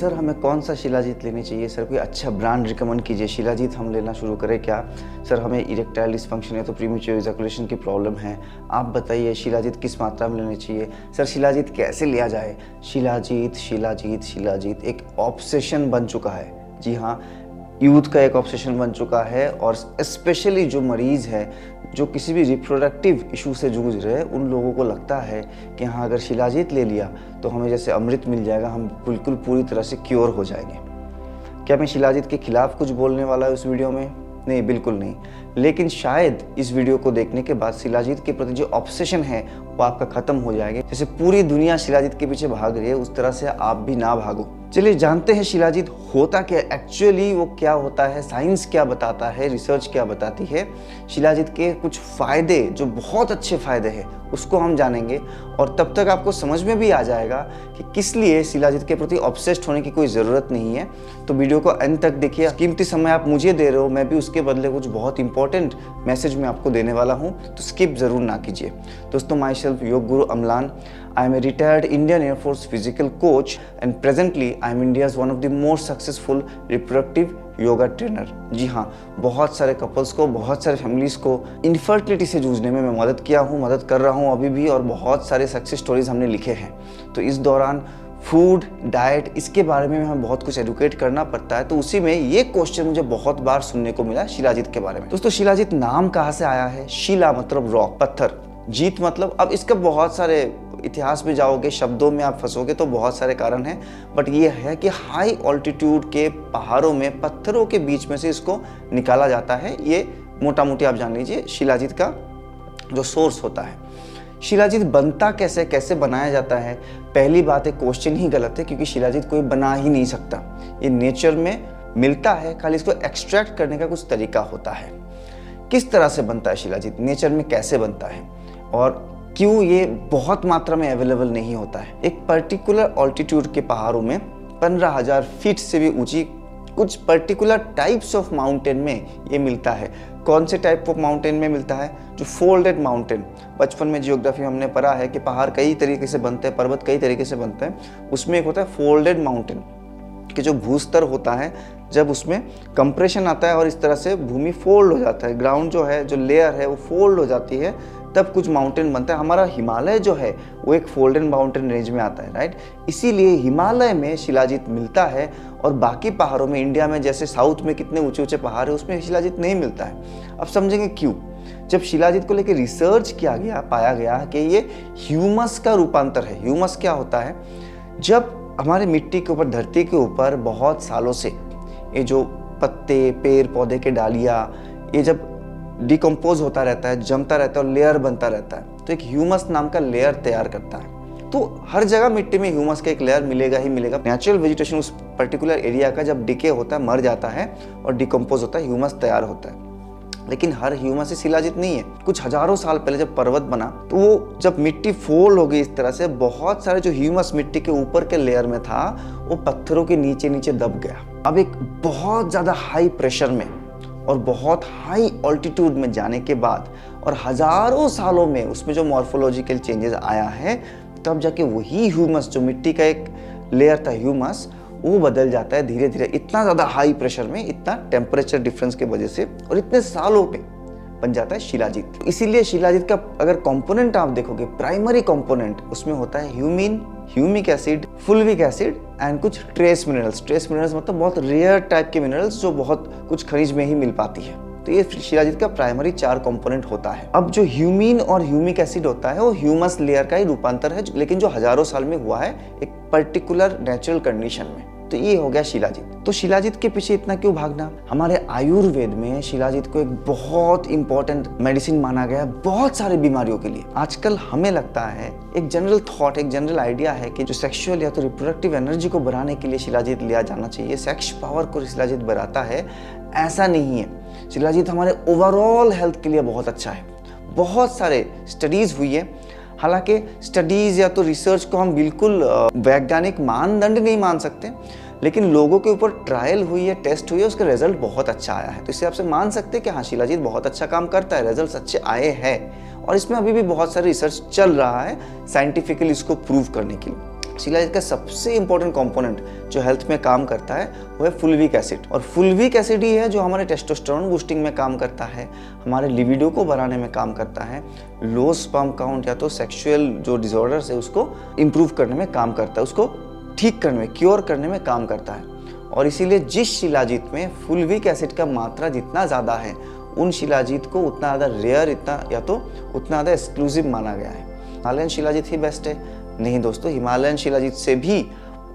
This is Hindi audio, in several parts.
सर हमें कौन सा शिलाजीत लेनी चाहिए सर, कोई अच्छा ब्रांड रिकमेंड कीजिए, शिलाजीत हम लेना शुरू करें क्या सर, हमें इरेक्टाइल डिस्फंक्शन है तो प्रीमेच्योर इजैकुलेशन की प्रॉब्लम है, आप बताइए शिलाजीत किस मात्रा में लेनी चाहिए सर, शिलाजीत कैसे लिया जाए। शिलाजीत शिलाजीत शिलाजीत एक ऑब्सेशन बन चुका है। जी हाँ, यूथ का एक ऑब्सेशन बन चुका है और स्पेशली जो मरीज़ है जो किसी भी रिप्रोडक्टिव इशू से जूझ रहे हैं उन लोगों को लगता है कि हाँ अगर शिलाजीत ले लिया तो हमें जैसे अमृत मिल जाएगा, हम बिल्कुल पूरी तरह से क्योर हो जाएंगे। क्या मैं शिलाजीत के खिलाफ कुछ बोलने वाला हूँ इस वीडियो में? नहीं, बिल्कुल नहीं। लेकिन शायद इस वीडियो को देखने के बाद शिलाजीत के प्रति जो ऑब्सेशन है वो आपका खत्म हो जाएगा। जैसे पूरी दुनिया शिलाजीत के पीछे भाग रही है उस तरह से आप भी ना भागो। चलिए जानते हैं शिलाजीत होता क्या, एक्चुअली वो क्या होता है, साइंस क्या बताता है, रिसर्च क्या बताती है। शिलाजीत के कुछ फ़ायदे जो बहुत अच्छे फ़ायदे हैं उसको हम जानेंगे और तब तक आपको समझ में भी आ जाएगा कि किस लिए शिलाजीत के प्रति ऑब्सेस्ड होने की कोई ज़रूरत नहीं है। तो वीडियो को अंत तक देखिए। कीमती समय आप मुझे दे रहे हो, मैं भी उसके बदले कुछ बहुत इंपॉर्टेंट मैसेज मैं आपको देने वाला हूँ, तो स्किप ज़रूर ना कीजिए। दोस्तों, my self yoga guru Amlan, I am a retired Indian Air Force physical coach and presently I am India's one of the most successful reproductive yoga trainer। जी हाँ, बहुत सारे कपल्स को, बहुत सारे फैमिलीज़ को इनफर्टिलिटी से जूझने में मैं मदद किया हूँ, मदद कर रहा हूँ अभी भी, और बहुत सारे सक्सेस स्टोरीज हमने लिखे हैं। तो इस दौरान फूड, डाइट, इसके बारे में हमें बहुत कुछ एडुकेट करना पड़ता है। तो उसी में ये क्वेश्चन मुझे बहुत बार सुनने को मिला शिलाजीत के बारे में। दोस्तों, शिलाजीत नाम कहाँ से आया है? शिला मतलब रॉक, पत्थर, जीत मतलब, अब इसका बहुत सारे इतिहास में जाओगे, शब्दों में आप फंसोगे तो बहुत सारे कारण हैं, बट ये है कि हाई ऑल्टीट्यूड के पहाड़ों में पत्थरों के बीच में से इसको निकाला जाता है। ये मोटा मोटी आप जान लीजिए शिलाजीत का जो सोर्स होता है। शिलाजीत बनता कैसे, कैसे बनाया जाता है? पहली बात है, क्वेश्चन ही गलत है, क्योंकि शिलाजीत कोई बना ही नहीं सकता, ये नेचर में मिलता है, खाली इसको एक्सट्रैक्ट करने का कुछ तरीका होता है। किस तरह से बनता है शिलाजीत, नेचर में कैसे बनता है और क्यों ये बहुत मात्रा में अवेलेबल नहीं होता है? एक पर्टिकुलर ऑल्टीट्यूड के पहाड़ों में 15,000 फीट से भी ऊंची कुछ पर्टिकुलर टाइप्स ऑफ माउंटेन में ये मिलता है। कौन से टाइप ऑफ माउंटेन में मिलता है? जो फोल्डेड माउंटेन, बचपन में जियोग्राफी हमने पढ़ा है कि पहाड़ कई तरीके से बनते हैं, पर्वत कई तरीके से बनते हैं, उसमें एक होता है फोल्डेड माउंटेन कि जो भूस्तर होता है जब उसमें कंप्रेशन आता है और इस तरह से भूमि फोल्ड हो जाता है, ग्राउंड जो है, जो लेयर है वो फोल्ड हो जाती है, तब कुछ माउंटेन बनता है। हमारा हिमालय जो है वो एक फोल्डेड माउंटेन रेंज में आता है, राइट। इसीलिए हिमालय में शिलाजीत मिलता है और बाकी पहाड़ों में, इंडिया में जैसे साउथ में कितने ऊंचे ऊंचे पहाड़ है उसमें शिलाजीत नहीं मिलता है। अब समझेंगे क्यों। जब शिलाजीत को लेकर रिसर्च किया गया, पाया गया कि ये ह्यूमस का रूपांतर है। ह्यूमस क्या होता है? जब हमारे मिट्टी के ऊपर, धरती के ऊपर बहुत सालों से ये जो पत्ते, पेड़ पौधे के डालियाँ, ये जब डिकम्पोज होता रहता है, जमता रहता है और लेयर बनता रहता है, तो एक ह्यूमस नाम का लेयर तैयार करता है। तो हर जगह मिट्टी में ह्यूमस का एक लेयर मिलेगा ही मिलेगा। नेचुरल वेजिटेशन उस पर्टिकुलर एरिया का जब डिके होता है, मर जाता है और डिकम्पोज होता है, ह्यूमस तैयार होता है। लेकिन हर ह्यूमस से शिलाजीत नहीं है। कुछ हजारों साल पहले जब पर्वत बना तो वो जब मिट्टी फोल्ड हो गई इस तरह से, बहुत सारे जो ह्यूमस मिट्टी के ऊपर के लेयर में था वो पत्थरों के नीचे नीचे दब गया। अब एक बहुत ज़्यादा हाई प्रेशर में और बहुत हाई ऑल्टीट्यूड में जाने के बाद और हजारों सालों में उसमें जो मॉर्फोलॉजिकल चेंजेस आया है, तब जाके वही ह्यूमस, जो मिट्टी का एक लेयर था ह्यूमस, वो बदल जाता है धीरे धीरे। इतना ज़्यादा हाई प्रेशर में, इतना टेम्परेचर डिफरेंस की वजह से और इतने सालों में बन जाता है शिलाजीत। इसीलिए शिलाजीत का अगर कंपोनेंट आप देखोगे, प्राइमरी कंपोनेंट उसमें होता है humin, humic acid, fulvic acid and कुछ ट्रेस मिनरल्स। ट्रेस मिनरल्स मतलब बहुत रेयर टाइप के मिनरल्स जो बहुत कुछ खनिज में ही मिल पाती है। तो ये शिलाजीत का प्राइमरी 4 कंपोनेंट होता है। अब जो ह्यूमिन और ह्यूमिक एसिड होता है वो ह्यूमस लेयर का ही रूपांतर है, लेकिन जो हजारों साल में हुआ है एक पर्टिकुलर नेचुरल कंडीशन में। तो ये हो गया शिलाजीत। तो शिलाजीत के पीछे इतना क्यों भागना? हमारे आयुर्वेद में शिलाजीत को एक बहुत इंपॉर्टेंट मेडिसिन माना गया है बहुत सारी बीमारियों के लिए। आजकल हमें लगता है, एक जनरल थॉट, एक जनरल आइडिया है कि जो सेक्सुअल या तो रिप्रोडक्टिव एनर्जी को बढ़ाने के लिए शिलाजीत लिया जाना चाहिए, सेक्स पावर को शिलाजीत बढ़ाता है। ऐसा नहीं है। शिलाजीत हमारे ओवरऑल हेल्थ के लिए बहुत अच्छा है। बहुत सारे स्टडीज हुई है, हालांकि स्टडीज या तो रिसर्च को हम बिल्कुल वैज्ञानिक मानदंड नहीं मान सकते, लेकिन लोगों के ऊपर ट्रायल हुई है, टेस्ट हुई है, उसका रिजल्ट बहुत अच्छा आया है। तो इससे आपसे मान सकते हैं कि हाँ, शिलाजीत बहुत अच्छा काम करता है, रिजल्ट अच्छे आए हैं और इसमें अभी भी बहुत सारी रिसर्च चल रहा है साइंटिफिकली इसको प्रूव करने के लिए। शिलाजीत का सबसे इंपॉर्टेंट कंपोनेंट जो हेल्थ में काम करता है वो है फुलविक एसिड। और फुलविक एसिड ही है जो हमारे टेस्टोस्टेरोन बूस्टिंग में काम करता है, हमारे लिबिडो को बढ़ाने में काम करता है, लो स्पर्म काउंट या तो सेक्सुअल जो डिसऑर्डर्स है उसको इम्प्रूव करने में काम करता है, उसको ठीक करने में, क्योर करने में काम करता है। और इसीलिए जिस शिलाजीत में फुलविक एसिड का मात्रा जितना ज़्यादा है उन शिलाजीत को उतना ज़्यादा रेयर, इतना या तो उतना ज़्यादा एक्सक्लूसिव माना गया है। हिमालयन शिलाजीत ही बेस्ट है? नहीं दोस्तों, हिमालयन शिलाजीत से भी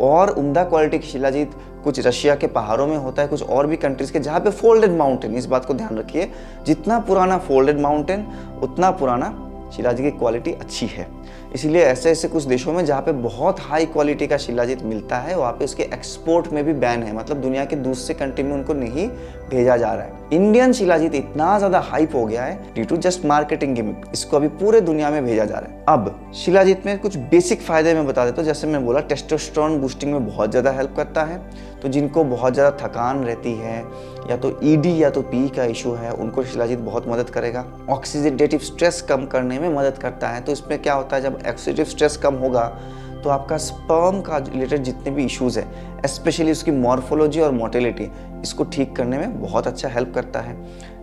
और उम्दा क्वालिटी की शिलाजीत कुछ रशिया के पहाड़ों में होता है, कुछ और भी कंट्रीज़ के जहाँ पे फोल्डेड माउंटेन, इस बात को ध्यान रखिए, जितना पुराना फोल्डेड माउंटेन उतना पुराना शिलाजीत की क्वालिटी अच्छी है। इसीलिए ऐसे ऐसे कुछ देशों में जहाँ पे बहुत हाई क्वालिटी का शिलाजीत मिलता है वहाँ पे उसके एक्सपोर्ट में भी बैन है, मतलब दुनिया के दूसरे कंट्री में उनको नहीं भेजा जा रहा है। इंडियन शिलाजीत इतना ज़्यादा हाइप हो गया है due to just marketing gimmick, इसको अभी पूरे दुनिया में भेजा जा रहा है। अब शिलाजीत में कुछ बेसिक फायदे मैं बता देता हूँ। जैसे मैं बोला, टेस्टोस्टेरोन बूस्टिंग में बहुत ज़्यादा हेल्प करता है, तो जिनको बहुत ज़्यादा थकान रहती है या तो ईडी या तो पी का इशू है उनको शिलाजीत बहुत मदद करेगा। ऑक्सीडेटिव स्ट्रेस कम करने में मदद करता है। तो इसमें क्या होता है, जब ऑक्सीडेटिव स्ट्रेस कम होगा तो आपका स्पर्म का रिलेटेड जितने भी इश्यूज है, स्पेशली उसकी मॉर्फोलॉजी और मोटिलिटी, इसको ठीक करने में बहुत अच्छा हेल्प करता है।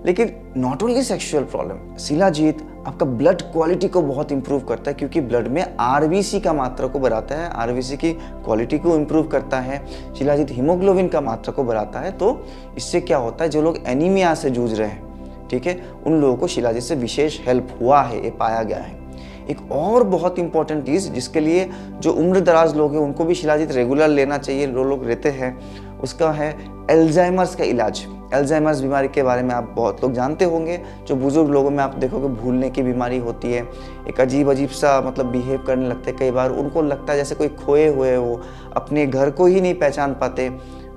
लेकिन not only sexual problem, shilajit आपका ब्लड क्वालिटी को बहुत इंप्रूव करता है, क्योंकि ब्लड में आरबीसी का मात्रा को बढ़ाता है, आरबीसी की क्वालिटी को इंप्रूव करता है। शिलाजीत हीमोग्लोबिन का मात्रा को बढ़ाता है। तो इससे क्या होता है, जो लोग एनीमिया से जूझ रहे हैं, ठीक है, उन लोगों को शिलाजीत से विशेष हेल्प हुआ है, ये पाया गया है। एक और बहुत इंपॉर्टेंट चीज़ जिसके लिए जो उम्र दराज लोग हैं उनको भी शिलाजीत रेगुलर लेना चाहिए, जो लोग रहते हैं, उसका है एल्जाइमर्स का इलाज। एल्जाइमर्स बीमारी के बारे में आप बहुत लोग जानते होंगे। जो बुजुर्ग लोगों में आप देखोगे भूलने की बीमारी होती है, एक अजीब अजीब सा मतलब बिहेव करने लगते हैं, कई बार उनको लगता है जैसे कोई खोए हुए हो, अपने घर को ही नहीं पहचान पाते,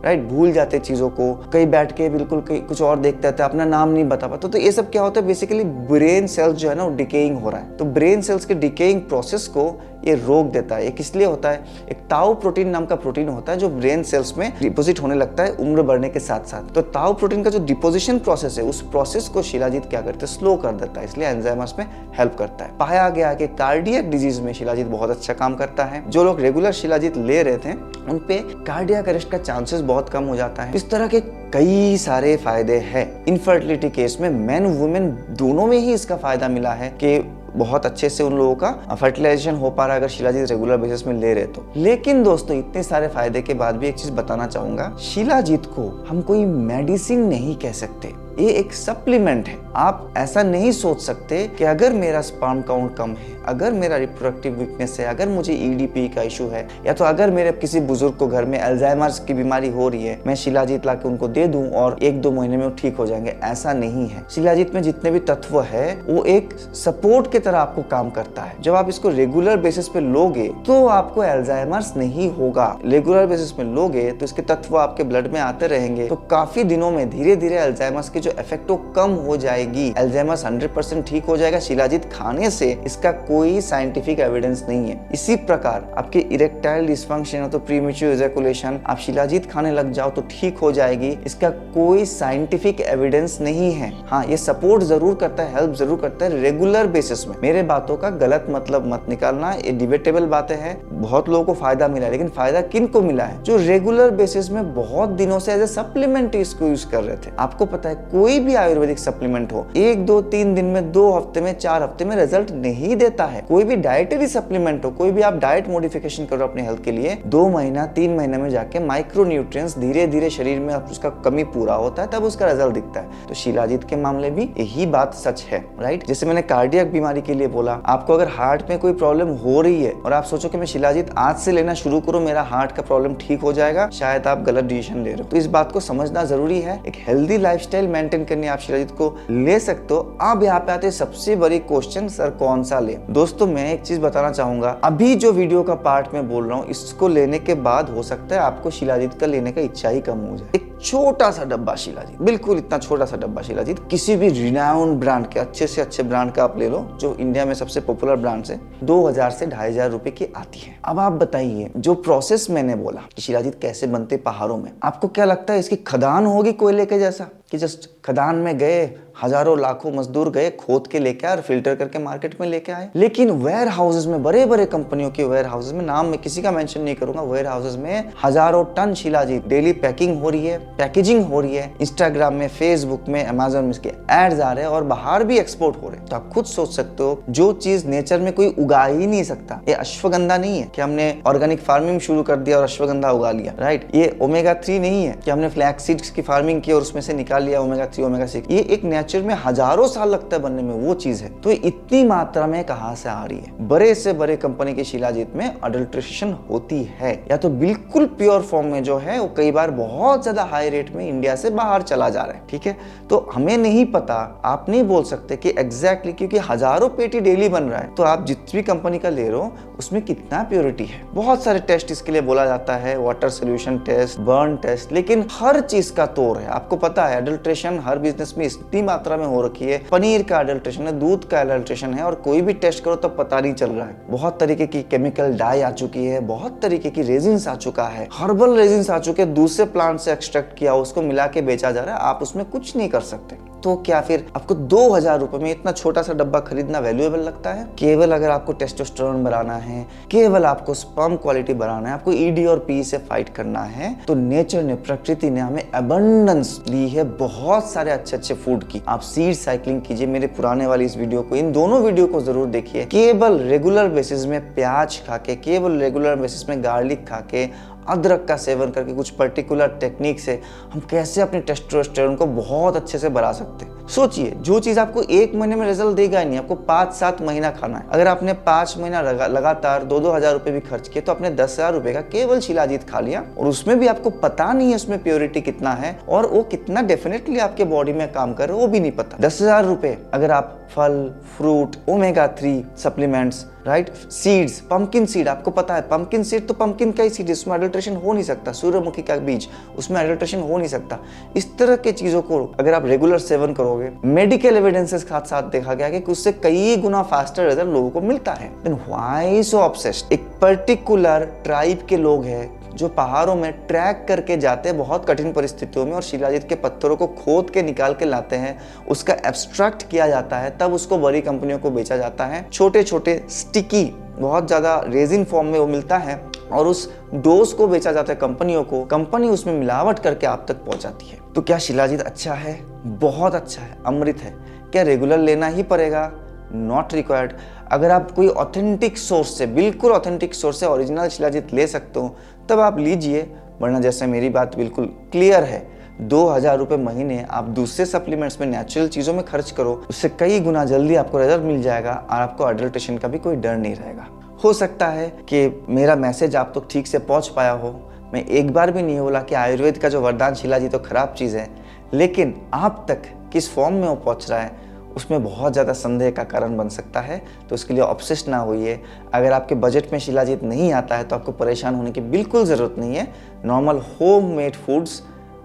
राइट, भूल जाते चीज़ों को, कहीं बैठ के बिल्कुल कहीं कुछ और देखते रहते, अपना नाम नहीं बता पाते। तो ये सब क्या होता है, बेसिकली ब्रेन सेल्स जो है ना वो डिकेइंग हो रहा है। तो ब्रेन सेल्स के डिकेइंग प्रोसेस को ये रोक देता है। ये किस लिए होता है, एक ताऊ प्रोटीन नाम का प्रोटीन होता है जो ब्रेन सेल्स में डिपोजिट होने लगता है उम्र बढ़ने के साथ साथ। तो ताऊ प्रोटीन का जो डिपोजिशन प्रोसेस है उस प्रोसेस को शिलाजीत क्या करते हैं, स्लो कर देता है, इसलिए एंजाइमर्स में हेल्प करता है। पाया गया कि कार्डियक डिजीज में शिलाजीत बहुत अच्छा काम करता है। जो लोग रेगुलर शिलाजीत ले रहे थे उन पे कार्डियक अरेस्ट का चांसेस बहुत कम हो जाता है। इस तरह के कई सारे फायदे हैं। इनफर्टिलिटी केस में मेन वुमेन दोनों में ही इसका फायदा मिला है कि बहुत अच्छे से उन लोगों का फर्टिलाइजेशन हो पा रहा है अगर शिलाजीत रेगुलर बेसिस में ले रहे तो। लेकिन दोस्तों इतने सारे फायदे के बाद भी एक चीज बताना चाहूंगा, शिलाजीत को हम कोई मेडिसिन नहीं कह सकते, ये एक सप्लीमेंट है। आप ऐसा नहीं सोच सकते कि अगर मेरा स्पर्म काउंट कम है, अगर मेरा रिप्रोडक्टिव वीकनेस है, अगर मुझे ईडीपी का इशू है, या तो अगर मेरे किसी बुजुर्ग को घर में अल्जाइमर्स की बीमारी हो रही है, मैं शिलाजीत ला के उनको दे दूं और 1-2 महीने में वो ठीक हो जाएंगे, ऐसा नहीं है। शिलाजीत में जितने भी तत्व है वो एक सपोर्ट की तरह आपको काम करता है। जब आप इसको रेगुलर बेसिस पे लोगे तो आपको अल्जाइमर्स नहीं होगा। रेगुलर बेसिस पे लोगे तो इसके तत्व आपके ब्लड में आते रहेंगे, तो काफी दिनों में धीरे धीरे अल्जाइमर्स की जो इफेक्ट वो कम हो जाएगी। अल्जाइमर्स 100% ठीक हो जाएगा शिलाजीत खाने से, इसका कोई साइंटिफिक एविडेंस नहीं है। इसी प्रकार आपके इरेक्टाइल डिसफंक्शन हो तो प्रीमेच्योर इजैकुलेशन, आप शिलाजीत खाने लग जाओ तो ठीक हो जाएगी, इसका कोई साइंटिफिक एविडेंस नहीं है। हाँ, ये सपोर्ट जरूर करता है, हेल्प जरूर करता है रेगुलर बेसिस में। मेरे बातों का गलत मतलब मत निकालना, ये डिबेटेबल बातें हैं। बहुत लोगों को फायदा मिला है, लेकिन फायदा किन को मिला है, जो रेगुलर बेसिस में बहुत दिनों से एज ए सप्लीमेंट इसको यूज कर रहे थे। आपको पता है कोई भी आयुर्वेदिक सप्लीमेंट हो 1-2-3 दिन में, 2 हफ्ते में, 4 हफ्ते में रिजल्ट नहीं देता है। कोई भी डाइटरी सप्लीमेंट हो, कोई भी आप डाइट मॉडिफिकेशन करो अपने हेल्थ के लिए, 2 महीना 3 महीने में जाके माइक्रो न्यूट्रिएंट्स धीरे धीरे शरीर में उसका कमी पूरा होता है, तब उसका रिजल्ट दिखता है। तो शिलाजीत के मामले भी यही बात सच है, राइट। जैसे मैंने कार्डियक बीमारी के लिए बोला, आपको अगर हार्ट में कोई प्रॉब्लम हो रही है और आप सोचो कि मैं शिलाजीत आज से लेना शुरू करूं, मेरा हार्ट का प्रॉब्लम ठीक हो जाएगा, शायद आप गलत डिसीजन ले रहे हो। तो इस बात को समझना जरूरी है। एक हेल्दी लाइफस्टाइल मेंटेन करने आप शिलाजीत को ले सकते हो। अब यहाँ पे आते सबसे बड़ी क्वेश्चन, सर कौन सा ले। दोस्तों मैं एक चीज बताना चाहूंगा, अभी जो वीडियो का पार्ट में बोल रहा हूँ इसको लेने के बाद हो सकता है आपको शिलाजीत का लेने का इच्छा ही कम हो जाए। एक छोटा सा डब्बा शिलाजीत, बिल्कुल इतना छोटा सा डब्बा शिलाजीत, किसी भी रिनाउंड ब्रांड के, अच्छे से अच्छे ब्रांड का आप ले लो, जो इंडिया में सबसे पॉपुलर ब्रांड से 2000 से 2500 रुपए की आती है। अब आप बताइए, जो प्रोसेस मैंने बोला शिलाजीत कैसे बनते पहाड़ों में, आपको क्या लगता है इसकी खदान होगी कोयले के जैसा? कि जस्ट खदान में गए, हजारों लाखों मजदूर गए, खोद के लेके आए और फिल्टर करके मार्केट में लेके आए। लेकिन वेयर हाउसेज में, बड़े बड़े कंपनियों के वेयर हाउसेज में, नाम में किसी का मेंशन नहीं करूंगा, वेयर हाउसेज में हजारों टन शिलाजीत डेली पैकिंग हो रही है, पैकेजिंग हो रही है, इंस्टाग्राम में, फेसबुक में, अमेजोन में इसके एड्स आ रहे हैं और बाहर भी एक्सपोर्ट हो रहे हैं। तो आप खुद सोच सकते हो, जो चीज नेचर में कोई उगा ही नहीं सकता, ये अश्वगंधा नहीं है कि हमने ऑर्गेनिक फार्मिंग शुरू कर दिया और अश्वगंधा उगा लिया, राइट। ये ओमेगा 3 नहीं है कि हमने फ्लैक्स सीड्स की फार्मिंग की और उसमें से निकाल लिया ओमेगा 3 ओमेगा 6। ये एक नेचर में हजारों साल लगता है बनने में, वो चीज है। तो इतनी मात्रा में कहां से आ रही है? बड़े से बड़े कंपनी के शिलाजीत में अडल्ट्रेशन होती है, या तो बिल्कुल प्योर फॉर्म में जो है वो कई बार बहुत ज्यादा हाई रेट में इंडिया से बाहर चला जा रहा है, ठीक है। तो हमें नहीं पता, आप नहीं बोल सकते कि एग्जैक्टली, क्योंकि हजारों पेटी डेली बन रहा है, तो आप जितनी कंपनी का ले रहे हो उसमें कितना प्योरिटी है। बहुत सारे टेस्ट इसके लिए बोला जाता है, water solution test, burn test, लेकिन हर चीज का तौर है। आपको पता है अडल्ट्रेशन हर बिजनेस में इतनी मात्रा में हो रखी है। पनीर का अडल्ट्रेशन है, दूध का अडल्ट्रेशन है, और कोई भी टेस्ट करो तो पता नहीं चल रहा है। बहुत तरीके की केमिकल डाई आ चुकी है, बहुत तरीके की रेजिन्स आ चुका है, हर्बल रेजिन्स आ चुके हैं, दूसरे प्लांट से एक्सट्रैक्ट किया, उसको मिला के बेचा जा रहा है। आप उसमें कुछ नहीं कर सकते। तो क्या फिर आपको 2000 रुपए में इतना छोटा सा डब्बा खरीदना वैल्यूएबल लगता है? केवल अगर आपको टेस्टोस्टेरोन बढ़ाना है, केवल आपको स्पर्म क्वालिटी बढ़ाना है, आपको ईडी और पी से फाइट करना है, तो नेचर ने, प्रकृति ने हमें अबंडेंस दी है बहुत सारे अच्छे अच्छे फूड की। आप सीड साइक्लिंग कीजिए, मेरे पुराने वाली इस वीडियो को, इन दोनों वीडियो को जरूर देखिए। केवल रेगुलर बेसिस में प्याज खा के, केवल रेगुलर बेसिस में गार्लिक खा के, अदरक का सेवन करके, कुछ पर्टिकुलर टेक्निक से हम कैसे अपने टेस्टोस्टेरोन को बहुत अच्छे से बढ़ा सकते हैं। सोचिए, जो चीज आपको 1 महीने में रिजल्ट देगा ही नहीं, आपको 5-7 महीना खाना है। अगर आपने 5 महीना लगातार 2-2 हजार रुपए भी खर्च किए, तो आपने 10,000 रुपए का केवल शिलाजीत खा लिया, और उसमें भी आपको पता नहीं है उसमें प्योरिटी कितना है और वो कितना डेफिनेटली आपके बॉडी में काम कर रहे हो, वो भी नहीं पता। 10,000 रुपए अगर आप फल, fruit, omega 3 supplements, right, seeds, pumpkin seed, आपको पता है पंपकिन सीड तो पंपकिन का ही सीड, इसमें अडल्ट्रेशन हो नहीं सकता। सूर्यमुखी का बीज, उसमें अडल्ट्रेशन हो नहीं सकता। इस तरह के चीजों को अगर आप रेगुलर सेवन करोगे, मेडिकल एविडेंसेस के साथ देखा गया कि उससे कई गुना फास्टर रिजल्ट लोगों को मिलता है। Then why so obsessed? एक पर्टिकुलर ट्राइब के लोग हैं जो पहाड़ों में ट्रैक करके जाते हैं बहुत कठिन परिस्थितियों में, और शिलाजीत के पत्थरों को खोद के निकाल के लाते हैं, उसका एब्स्ट्रैक्ट किया जाता है, तब उसको बड़ी कंपनियों को बेचा जाता है। छोटे छोटे स्टिकी, बहुत ज्यादा रेजिन फॉर्म में वो मिलता है, और उस डोज को बेचा जाता है कंपनियों को, कंपनी उसमें मिलावट करके आप तक पहुंचाती है। तो क्या शिलाजीत अच्छा है? बहुत अच्छा है, अमृत है। क्या रेगुलर लेना ही पड़ेगा? Not required. अगर आप कोई ऑथेंटिक सोर्स से, बिल्कुल ऑथेंटिक सोर्स से ओरिजिनल शिलाजीत ले सकते हो, तब आप लीजिए, वरना जैसे मेरी बात बिल्कुल क्लियर है, 2000 रुपए महीने आप दूसरे सप्लीमेंट्स में, नेचुरल चीज़ों में खर्च करो, उससे कई गुना जल्दी आपको रिजल्ट मिल जाएगा और आपको अडल्ट्रेशन का भी कोई डर नहीं रहेगा। हो सकता है कि मेरा मैसेज आप तक ठीक से पहुंच पाया हो। मैं एक बार भी नहीं बोला कि आयुर्वेद का जो वरदान शिलाजीत तो खराब चीज़ है, लेकिन आप तक किस फॉर्म में वो पहुँच रहा है उसमें बहुत ज़्यादा संदेह का कारण बन सकता है। तो उसके लिए ऑब्सेस्ड ना होइए। अगर आपके बजट में शिलाजीत नहीं आता है तो आपको परेशान होने की बिल्कुल ज़रूरत नहीं है। नॉर्मल होम मेड फूड्स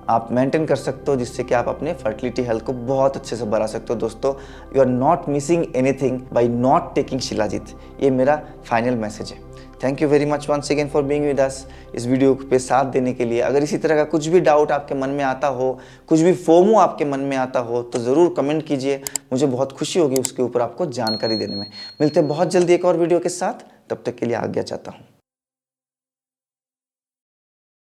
आप मेंटेन कर सकते हो, जिससे कि आप अपने फर्टिलिटी हेल्थ को बहुत अच्छे से बढ़ा सकते हो। दोस्तों, you are not missing anything by not taking shilajit, ये मेरा फाइनल मैसेज है। Thank you very much once again for being with us, इस वीडियो पे साथ देने के लिए। अगर इसी तरह का कुछ भी डाउट आपके मन में आता हो, कुछ भी फोमो आपके मन में आता हो, तो ज़रूर कमेंट कीजिए, मुझे बहुत खुशी होगी उसके ऊपर आपको जानकारी देने में। मिलते हैं बहुत जल्दी एक और वीडियो के साथ, तब तक के लिए आज्ञा चाहता हूँ।